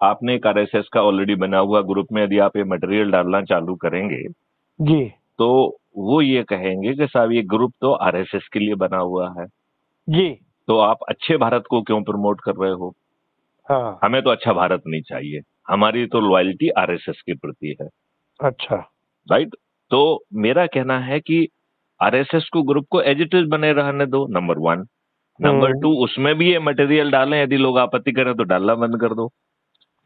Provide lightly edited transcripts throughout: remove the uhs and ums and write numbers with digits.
आपने एक आरएसएस का ऑलरेडी बना हुआ ग्रुप में यदि आप ये मटेरियल डालना चालू करेंगे जी तो वो ये कहेंगे कि साहब ये ग्रुप तो आरएसएस के लिए बना हुआ है, जी। तो आप अच्छे भारत को क्यों प्रमोट कर रहे हो? हाँ। हमें तो अच्छा भारत नहीं चाहिए, हमारी तो लॉयल्टी आरएसएस के प्रति है। अच्छा। राइट। तो मेरा कहना है कि आरएसएस को ग्रुप को एज इट इज बने रहने दो, नंबर वन। नंबर टू, उसमें भी ये मटेरियल डालें, यदि लोग आपत्ति करें तो डालना बंद कर दो।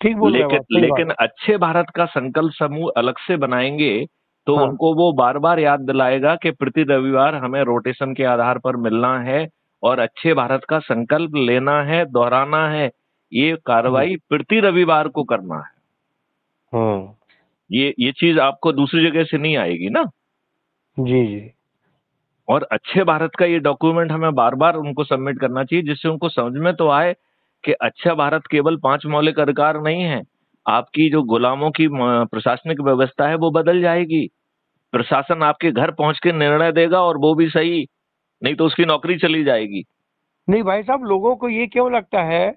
ठीक बोल रहे हो लेकिन आप, सही बात। लेकिन अच्छे भारत का संकल्प समूह अलग से बनाएंगे तो हाँ उनको वो बार बार याद दिलाएगा कि प्रति रविवार हमें रोटेशन के आधार पर मिलना है और अच्छे भारत का संकल्प लेना है, दोहराना है। ये जी। कार्रवाई प्रति रविवार को करना है। हम्म। ये चीज आपको दूसरी जगह से नहीं आएगी ना। जी जी। और अच्छे भारत का ये डॉक्यूमेंट हमें बार बार उनको सबमिट करना चाहिए, जिससे उनको समझ में तो आए कि अच्छा भारत केवल 5 मौलिक अधिकार नहीं है। आपकी जो गुलामों की प्रशासनिक व्यवस्था है वो बदल जाएगी। प्रशासन आपके घर पहुंच के निर्णय देगा और वो भी सही, नहीं तो उसकी नौकरी चली जाएगी। नहीं भाई साहब, लोगों को ये क्यों लगता है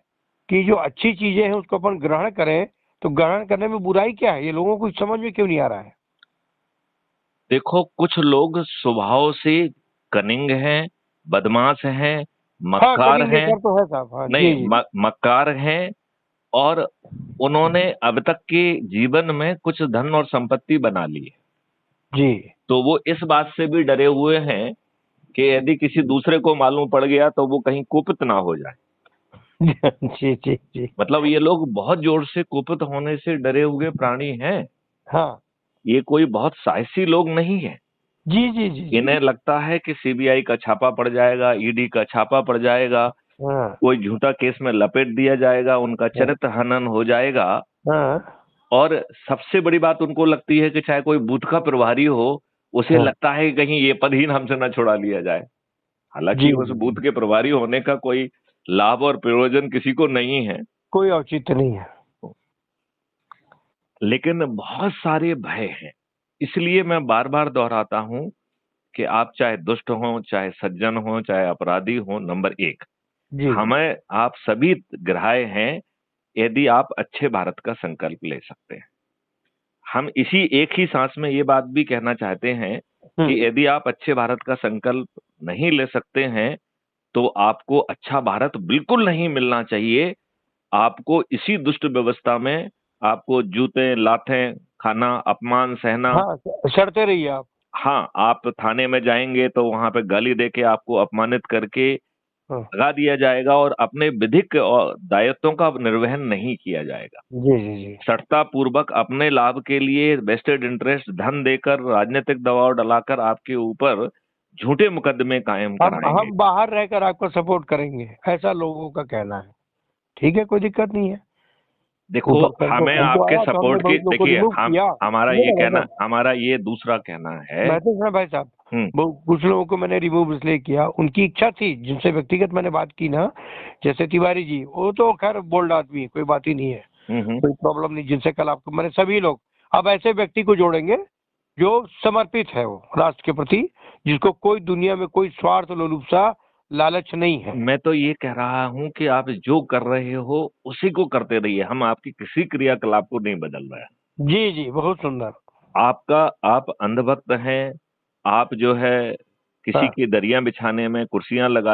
कि जो अच्छी चीजें हैं उसको अपन ग्रहण करें, तो ग्रहण करने में बुराई क्या है? ये लोगों को समझ में क्यों नहीं आ रहा है? देखो, कुछ लोग स्वभाव से कनिंग हैं, बदमाश हैं, हाँ, मक्कार कनिंग हैं। नेचर तो है साहब। हाँ नहीं, जी जी। मक्कार हैं। और उन्होंने अब तक के जीवन में कुछ धन और संपत्ति बना ली है, जी तो वो इस बात से भी डरे हुए हैं कि यदि किसी दूसरे को मालूम पड़ गया तो वो कहीं कुपित ना हो जाए। जी जी जी। मतलब ये लोग बहुत जोर से कुपित होने से डरे हुए प्राणी हैं। हाँ। ये कोई बहुत साहसी लोग नहीं है। जी जी जी जी। इन्हें लगता है कि सीबीआई का छापा पड़ जाएगा, ईडी का छापा पड़ जाएगा, हाँ कोई झूठा केस में लपेट दिया जाएगा, उनका हाँ चरित्र हनन हो जाएगा। हाँ और सबसे बड़ी बात उनको लगती है कि चाहे कोई बूथ का प्रभारी हो, उसे हाँ। लगता है कि कहीं ये पद ही हमसे न छुड़ा लिया जाए। जी हालांकि उस जी जी। बूथ के प्रभारी होने का कोई लाभ और प्रयोजन किसी को नहीं है, कोई औचित्य नहीं है। लेकिन बहुत सारे भय हैं। इसलिए मैं बार बार दोहराता हूं कि आप चाहे दुष्ट हो, चाहे सज्जन हो, चाहे अपराधी हो, नंबर एक, जी हमें आप सभी ग्राह्य हैं यदि आप अच्छे भारत का संकल्प ले सकते हैं। हम इसी एक ही सांस में ये बात भी कहना चाहते हैं कि हम्म। यदि आप अच्छे भारत का संकल्प नहीं ले सकते हैं तो आपको अच्छा भारत बिल्कुल नहीं मिलना चाहिए। आपको इसी दुष्ट व्यवस्था में आपको जूते लातें खाना, अपमान सहना। हाँ, सड़ते रहिए आप। हाँ, आप थाने में जाएंगे तो वहां पे गाली देके आपको अपमानित करके हाँ। भगा दिया जाएगा और अपने विधिक दायित्वों का निर्वहन नहीं किया जाएगा। जी जी जी। सट्टा पूर्वक अपने लाभ के लिए वेस्टेड इंटरेस्ट धन देकर, राजनीतिक दबाव डालाकर आपके ऊपर झूठे मुकदमे कायम कराएंगे। हम बाहर रहकर आपको सपोर्ट करेंगे, ऐसा लोगों का कहना है। ठीक है, कोई दिक्कत नहीं है। देखो, ऊपर से हमको हमें हमको आपके आया तो हमने सपोर्ट की, बहुत लोग को देखिए, रिमूव हम किया। हमारा सुनिए ये ना भाई कहना, साहब, हमारा ये दूसरा कहना है। मैं तो सुना भाई साहब, हम्म। बहुत कुछ लोगों को मैंने रिमूव इसलिए किया, उनकी इच्छा थी, जिनसे व्यक्तिगत मैंने बात की ना, जैसे तिवारी जी, वो तो खैर बोल्ड आदमी है, कोई बात ही नहीं है, हम्म। कोई प्रॉब्लम नहीं। जिनसे कल आपको मैंने सभी लोग, अब ऐसे व्यक्ति को जोड़ेंगे जो समर्पित है वो राष्ट्र के प्रति, जिसको कोई दुनिया में कोई स्वार्थ लोलुपता लालच नहीं है। मैं तो ये कह रहा हूं कि आप जो कर रहे हो उसी को करते रहिए, हम आपकी किसी क्रियाकलाप को नहीं बदल रहे हैं। जी जी, बहुत सुंदर। आपका, आप अंधभक्त हैं। आप जो है किसी हाँ। की दरियां बिछाने में, कुर्सियां लगा